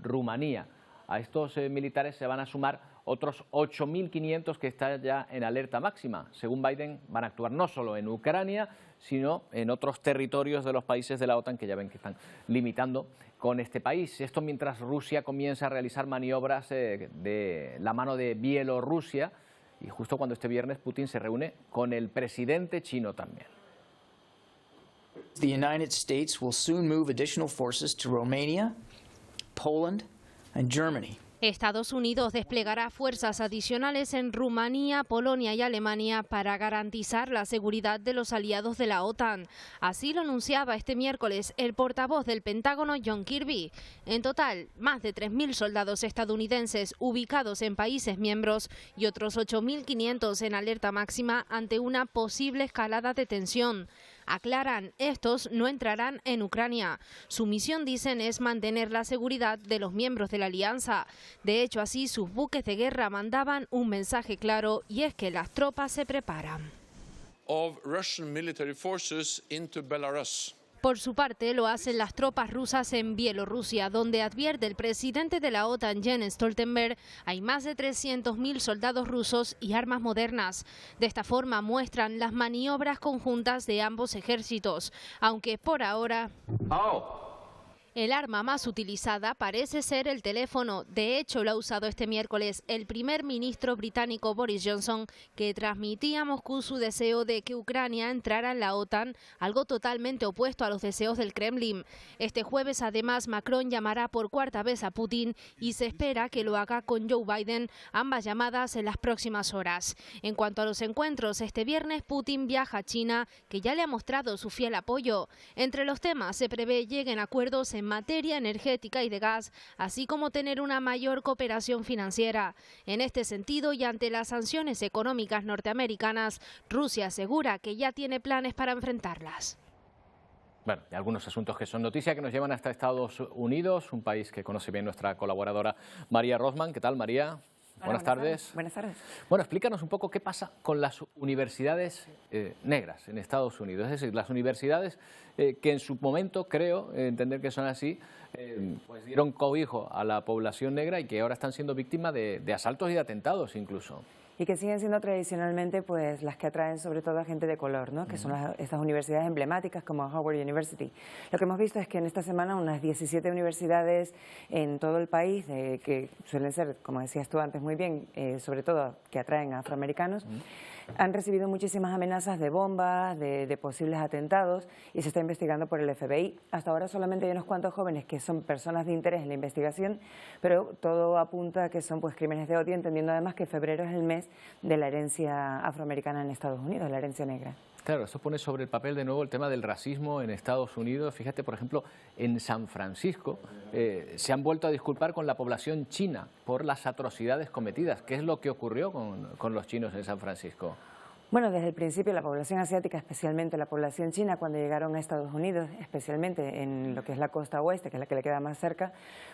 Rumanía. A estos militares se van a sumar otros 8.500 que están ya en alerta máxima. Según Biden, van a actuar no solo en Ucrania, sino en otros territorios de los países de la OTAN que ya ven que están limitando con este país. Esto mientras Rusia comienza a realizar maniobras de la mano de Bielorrusia, y justo cuando este viernes Putin se reúne con el presidente chino también. The United States will soon move additional forces to Romania, Poland and Germany. Estados Unidos desplegará fuerzas adicionales en Rumanía, Polonia y Alemania para garantizar la seguridad de los aliados de la OTAN. Así lo anunciaba este miércoles el portavoz del Pentágono, John Kirby. En total, más de 3.000 soldados estadounidenses ubicados en países miembros y otros 8.500 en alerta máxima ante una posible escalada de tensión. Aclaran, estos no entrarán en Ucrania. Su misión, dicen, es mantener la seguridad de los miembros de la alianza. De hecho, así sus buques de guerra mandaban un mensaje claro, y es que las tropas se preparan. Of Russian military forces into Belarus. Por su parte, lo hacen las tropas rusas en Bielorrusia, donde advierte el presidente de la OTAN, Jens Stoltenberg, hay más de 300.000 soldados rusos y armas modernas. De esta forma muestran las maniobras conjuntas de ambos ejércitos, aunque por ahora el arma más utilizada parece ser el teléfono. De hecho, lo ha usado este miércoles el primer ministro británico Boris Johnson, que transmitía a Moscú su deseo de que Ucrania entrara en la OTAN, algo totalmente opuesto a los deseos del Kremlin. Este jueves, además, Macron llamará por cuarta vez a Putin y se espera que lo haga con Joe Biden, ambas llamadas en las próximas horas. En cuanto a los encuentros, este viernes Putin viaja a China, que ya le ha mostrado su fiel apoyo. Entre los temas se prevé lleguen acuerdos en materia energética y de gas, así como tener una mayor cooperación financiera. En este sentido, y ante las sanciones económicas norteamericanas, Rusia asegura que ya tiene planes para enfrentarlas. Bueno, y algunos asuntos que son noticia que nos llevan hasta Estados Unidos, un país que conoce bien nuestra colaboradora María Rosman. ¿Qué tal, María? Buenas tardes. Buenas tardes. Bueno, explícanos un poco qué pasa con las universidades negras en Estados Unidos. Es decir, las universidades que en su momento, creo entender que son así, pues dieron cobijo a la población negra y que ahora están siendo víctimas de asaltos y de atentados incluso. Y que siguen siendo tradicionalmente pues las que atraen sobre todo a gente de color, ¿no? Que son estas universidades emblemáticas como Howard University. Lo que hemos visto es que en esta semana unas 17 universidades en todo el país, que suelen ser, como decías tú antes muy bien, sobre todo que atraen a afroamericanos, han recibido muchísimas amenazas de bombas, de posibles atentados, y se está investigando por el FBI. Hasta ahora solamente hay unos cuantos jóvenes que son personas de interés en la investigación, pero todo apunta a que son pues crímenes de odio, entendiendo además que febrero es el mes cuestiones de la herencia afroamericana en Estados Unidos, la herencia negra. Claro, eso pone sobre el papel de nuevo el tema del racismo en Estados Unidos. Fíjate, por ejemplo, en San Francisco se han vuelto a disculpar con la población china por las atrocidades cometidas. ¿Qué es lo que ocurrió con los chinos en San Francisco? Bueno, desde el principio la población asiática, especialmente la población china, cuando llegaron a Estados Unidos, especialmente en lo que es la costa oeste, que es la que le queda más cerca,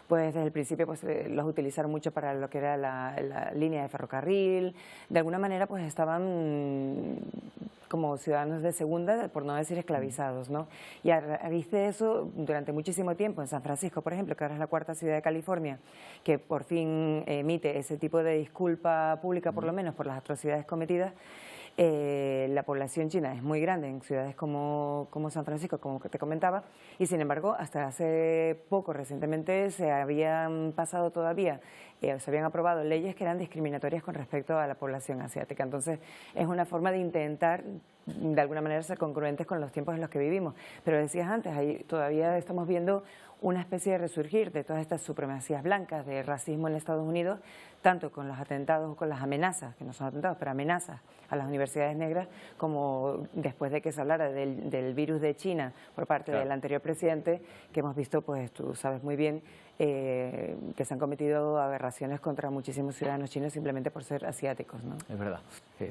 pues desde el principio pues, los utilizaron mucho para lo que era la línea de ferrocarril. De alguna manera pues estaban como ciudadanos de segunda, por no decir esclavizados, ¿no? Y a raíz de eso, durante muchísimo tiempo, en San Francisco, por ejemplo, que ahora es la cuarta ciudad de California, que por fin emite ese tipo de disculpa pública, por lo menos, por las atrocidades cometidas, la población china es muy grande en ciudades como San Francisco, como te comentaba, y sin embargo hasta hace poco, recientemente, se habían pasado todavía, se habían aprobado leyes que eran discriminatorias con respecto a la población asiática. Entonces es una forma de intentar de alguna manera ser congruentes con los tiempos en los que vivimos. Pero decías antes, ahí todavía estamos viendo una especie de resurgir de todas estas supremacías blancas, de racismo en Estados Unidos, tanto con los atentados o con las amenazas, que no son atentados, pero amenazas a las universidades negras, como después de que se hablara del virus de China por parte del anterior presidente, que hemos visto, pues tú sabes muy bien, que se han cometido aberraciones contra muchísimos ciudadanos chinos simplemente por ser asiáticos, ¿no? Es verdad.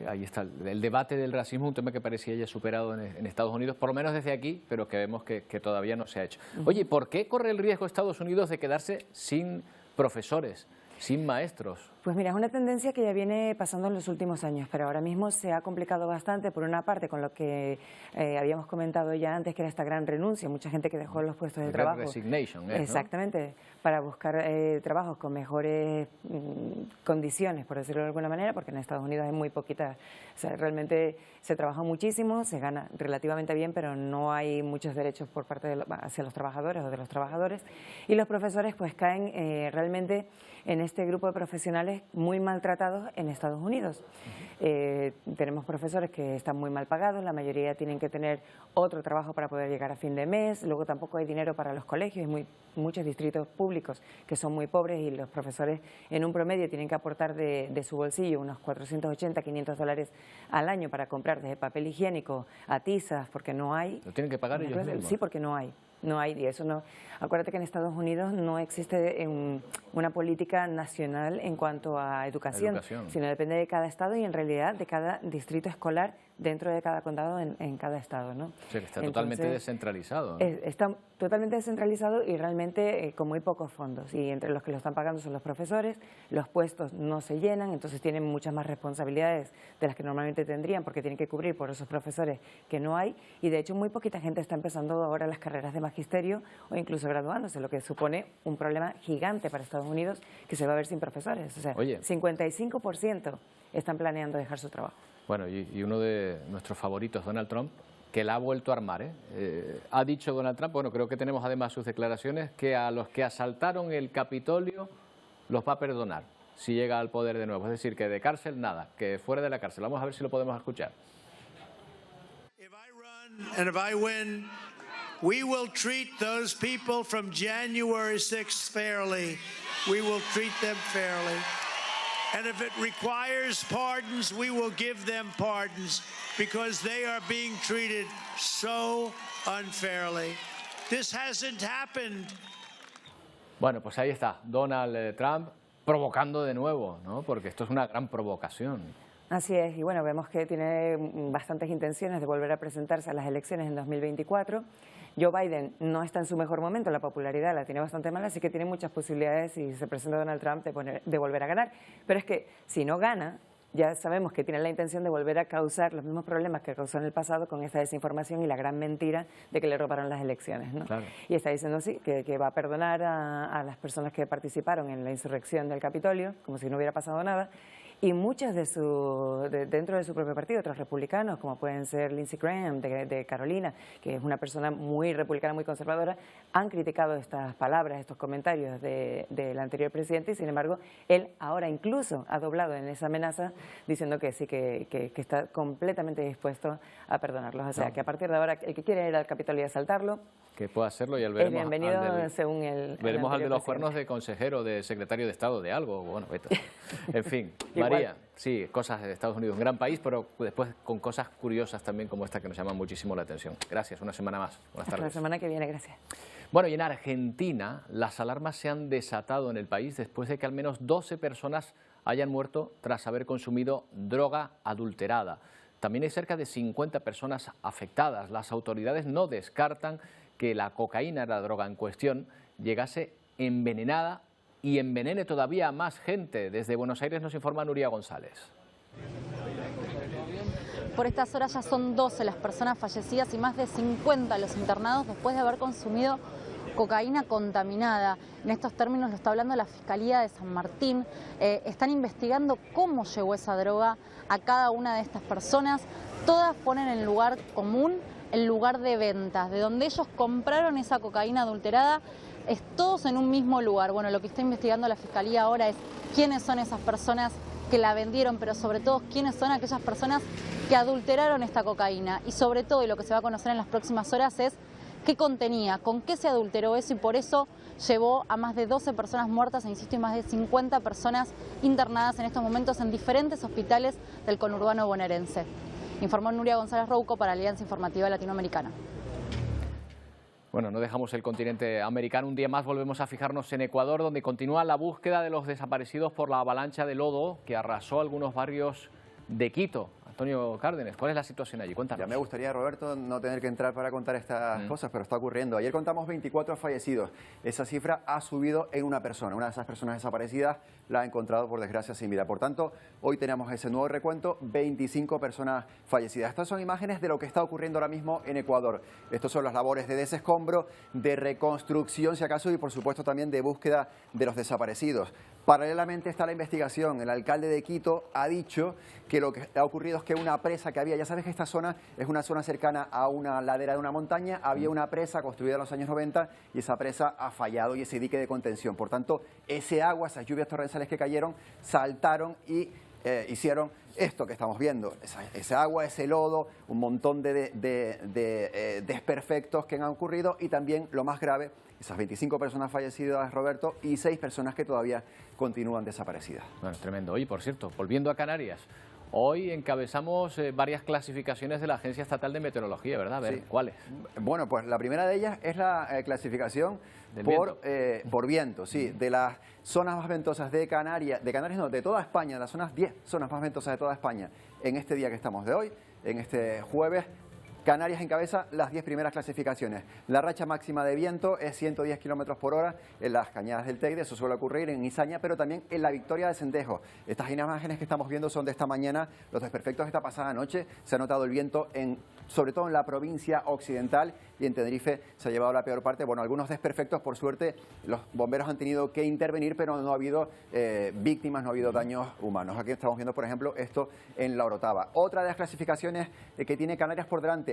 Ahí está el debate del racismo, un tema que parecía ya superado en Estados Unidos, por lo menos desde aquí, pero que vemos que todavía no se ha hecho. Oye, ¿por qué corre el riesgo Estados Unidos de quedarse sin profesores, sin maestros? Pues mira, es una tendencia que ya viene pasando en los últimos años, pero ahora mismo se ha complicado bastante, por una parte, con lo que habíamos comentado ya antes, que era esta gran renuncia, mucha gente que dejó los puestos de trabajo. Resignation, ¿no? Exactamente, para buscar trabajos con mejores condiciones, por decirlo de alguna manera, porque en Estados Unidos hay muy poquitas, o sea, realmente se trabaja muchísimo, se gana relativamente bien, pero no hay muchos derechos por parte hacia los trabajadores o de los trabajadores, y los profesores pues caen realmente en este grupo de profesionales muy maltratados en Estados Unidos. Tenemos profesores que están muy mal pagados, la mayoría tienen que tener otro trabajo para poder llegar a fin de mes, luego tampoco hay dinero para los colegios, hay muchos distritos públicos que son muy pobres y los profesores en un promedio tienen que aportar de su bolsillo unos 480, 500 dólares al año para comprar desde papel higiénico a tizas, porque no hay. ¿Lo tienen que pagar ellos mismos? Sí, porque no hay. No hay, y eso no. Acuérdate que en Estados Unidos no existe una política nacional en cuanto a educación, sino depende de cada estado y en realidad de cada distrito escolar dentro de cada condado en cada estado, ¿no? O sea, que está totalmente descentralizado, ¿no? Está totalmente descentralizado y realmente con muy pocos fondos. Y entre los que lo están pagando son los profesores, los puestos no se llenan, entonces tienen muchas más responsabilidades de las que normalmente tendrían porque tienen que cubrir por esos profesores que no hay. Y de hecho muy poquita gente está empezando ahora las carreras de magisterio o incluso graduándose, lo que supone un problema gigante para Estados Unidos que se va a ver sin profesores. O sea, 55% están planeando dejar su trabajo. Bueno, y uno de nuestros favoritos, Donald Trump, que la ha vuelto a armar, ha dicho Donald Trump, bueno, creo que tenemos además sus declaraciones, que a los que asaltaron el Capitolio los va a perdonar si llega al poder de nuevo. Es decir, que de cárcel nada, que fuera de la cárcel. Vamos a ver si lo podemos escuchar. And if I win, we will treat those people from January 6th fairly. We will treat them fairly. And if it requires pardons, we will give them pardons because they are being treated so unfairly. This hasn't happened. Bueno, pues ahí está, Donald Trump provocando de nuevo, ¿no? Porque esto es una gran provocación. Así es, y bueno, vemos que tiene bastantes intenciones de volver a presentarse a las elecciones en 2024. Joe Biden no está en su mejor momento, la popularidad la tiene bastante mala, así que tiene muchas posibilidades, si se presenta Donald Trump, de volver a ganar. Pero es que si no gana, ya sabemos que tiene la intención de volver a causar los mismos problemas que causó en el pasado con esta desinformación y la gran mentira de que le robaron las elecciones, ¿no? Claro. Y está diciendo sí, que va a perdonar a las personas que participaron en la insurrección del Capitolio, como si no hubiera pasado nada. Y muchas dentro de su propio partido, otros republicanos, como pueden ser Lindsey Graham de Carolina, que es una persona muy republicana, muy conservadora, han criticado estas palabras, estos comentarios del anterior presidente y, sin embargo, él ahora incluso ha doblado en esa amenaza diciendo que sí, que está completamente dispuesto a perdonarlos. O sea, que a partir de ahora el que quiere ir al Capitolio y asaltarlo, que pueda serlo y veremos bienvenido según veremos al de los cuernos de consejero, de secretario de Estado, de algo, bueno, en fin. María, sí, cosas de Estados Unidos, un gran país, pero después con cosas curiosas también como esta que nos llaman muchísimo la atención. Gracias, una semana más. Buenas tardes. Hasta la semana que viene, gracias. Bueno, y en Argentina las alarmas se han desatado en el país después de que al menos 12 personas hayan muerto tras haber consumido droga adulterada. También hay cerca de 50 personas afectadas. Las autoridades no descartan que la cocaína, la droga en cuestión, llegase envenenada y envenene todavía a más gente. Desde Buenos Aires nos informa Nuria González. Por estas horas ya son 12 las personas fallecidas y más de 50 los internados después de haber consumido cocaína contaminada. En estos términos lo está hablando la Fiscalía de San Martín. Están investigando cómo llegó esa droga a cada una de estas personas. Todas ponen en lugar común el lugar de ventas, de donde ellos compraron esa cocaína adulterada, es todos en un mismo lugar. Bueno, lo que está investigando la Fiscalía ahora es quiénes son esas personas que la vendieron, pero sobre todo quiénes son aquellas personas que adulteraron esta cocaína. Y sobre todo, y lo que se va a conocer en las próximas horas es qué contenía, con qué se adulteró eso, y por eso llevó a más de 12 personas muertas, e insisto, y más de 50 personas internadas en estos momentos en diferentes hospitales del conurbano bonaerense. Informó Nuria González Rouco para Alianza Informativa Latinoamericana. Bueno, no dejamos el continente americano. Un día más volvemos a fijarnos en Ecuador, donde continúa la búsqueda de los desaparecidos por la avalancha de lodo que arrasó algunos barrios de Quito. Antonio Cárdenas, ¿cuál es la situación allí? Cuéntanos. Ya me gustaría, Roberto, no tener que entrar para contar estas cosas, pero está ocurriendo. Ayer contamos 24 fallecidos. Esa cifra ha subido en una persona. Una de esas personas desaparecidas la ha encontrado, por desgracia, sin vida. Por tanto, hoy tenemos ese nuevo recuento, 25 personas fallecidas. Estas son imágenes de lo que está ocurriendo ahora mismo en Ecuador. Estos son las labores de desescombro, de reconstrucción, si acaso, y por supuesto también de búsqueda de los desaparecidos. Paralelamente está la investigación. El alcalde de Quito ha dicho que lo que ha ocurrido es que una presa que había, ya sabes que esta zona es una zona cercana a una ladera de una montaña, había una presa construida en los años 90 y esa presa ha fallado y ese dique de contención. Por tanto, ese agua, esas lluvias torrenciales que cayeron, saltaron y hicieron esto que estamos viendo, ese agua, ese lodo, un montón de desperfectos que han ocurrido y también, lo más grave, esas 25 personas fallecidas, Roberto, y 6 personas que todavía continúan desaparecidas. Bueno, tremendo. Oye, por cierto, volviendo a Canarias, hoy encabezamos varias clasificaciones de la Agencia Estatal de Meteorología, ¿verdad? A ver, sí. ¿Cuáles? Bueno, pues la primera de ellas es la clasificación por viento, sí, de las zonas más ventosas de Canarias no, de toda España, de las 10 zonas más ventosas de toda España, en este día que estamos de hoy, en este jueves. Canarias encabeza las 10 primeras clasificaciones. La racha máxima de viento es 110 kilómetros por hora en las cañadas del Teide, eso suele ocurrir en Izaña, pero también en la Victoria de Sendejo. Estas imágenes que estamos viendo son de esta mañana, los desperfectos de esta pasada noche. Se ha notado el viento sobre todo en la provincia occidental, y en Tenerife se ha llevado la peor parte. Bueno, algunos desperfectos, por suerte, los bomberos han tenido que intervenir, pero no ha habido víctimas, no ha habido daños humanos. Aquí estamos viendo, por ejemplo, esto en La Orotava. Otra de las clasificaciones que tiene Canarias por delante,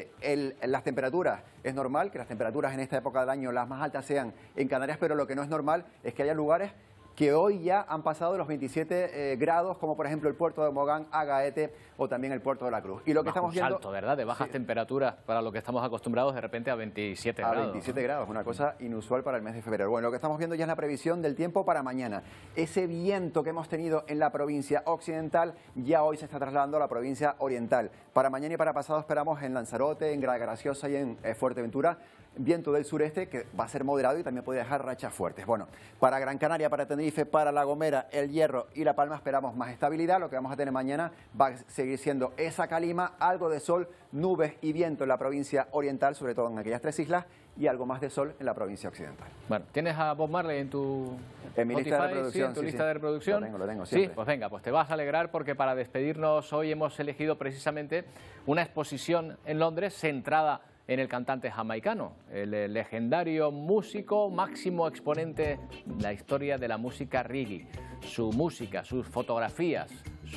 las temperaturas. Es normal que las temperaturas en esta época del año las más altas sean en Canarias, pero lo que no es normal es que haya lugares que hoy ya han pasado de los 27 grados, como por ejemplo el puerto de Mogán, Agaete o también el puerto de la Cruz. Y lo que estamos viendo, salto, ¿verdad? De bajas temperaturas para lo que estamos acostumbrados de repente a 27 grados. A 27 grados, una cosa inusual para el mes de febrero. Bueno, lo que estamos viendo ya es la previsión del tiempo para mañana. Ese viento que hemos tenido en la provincia occidental ya hoy se está trasladando a la provincia oriental. Para mañana y para pasado esperamos en Lanzarote, en Graciosa y en Fuerteventura viento del sureste que va a ser moderado y también puede dejar rachas fuertes. Bueno, para Gran Canaria, para Tenerife, para La Gomera, El Hierro y La Palma esperamos más estabilidad. Lo que vamos a tener mañana va a seguir siendo esa calima, algo de sol, nubes y viento en la provincia oriental, sobre todo en aquellas 3 islas, y algo más de sol en la provincia occidental. Bueno, ¿tienes a Bob Marley en tu mi lista de reproducción? ¿Sí? ¿En tu lista de reproducción? Lo tengo siempre. Sí, pues venga, pues te vas a alegrar porque para despedirnos hoy hemos elegido precisamente una exposición en Londres centrada en el cantante jamaicano, el legendario músico, máximo exponente de la historia de la música reggae. Su música, sus fotografías,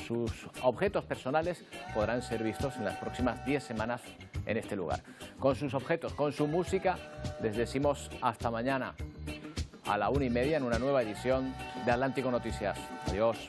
sus objetos personales podrán ser vistos en las próximas 10 semanas en este lugar. Con sus objetos, con su música, les decimos hasta mañana a la 1:30 en una nueva edición de Atlántico Noticias. Adiós.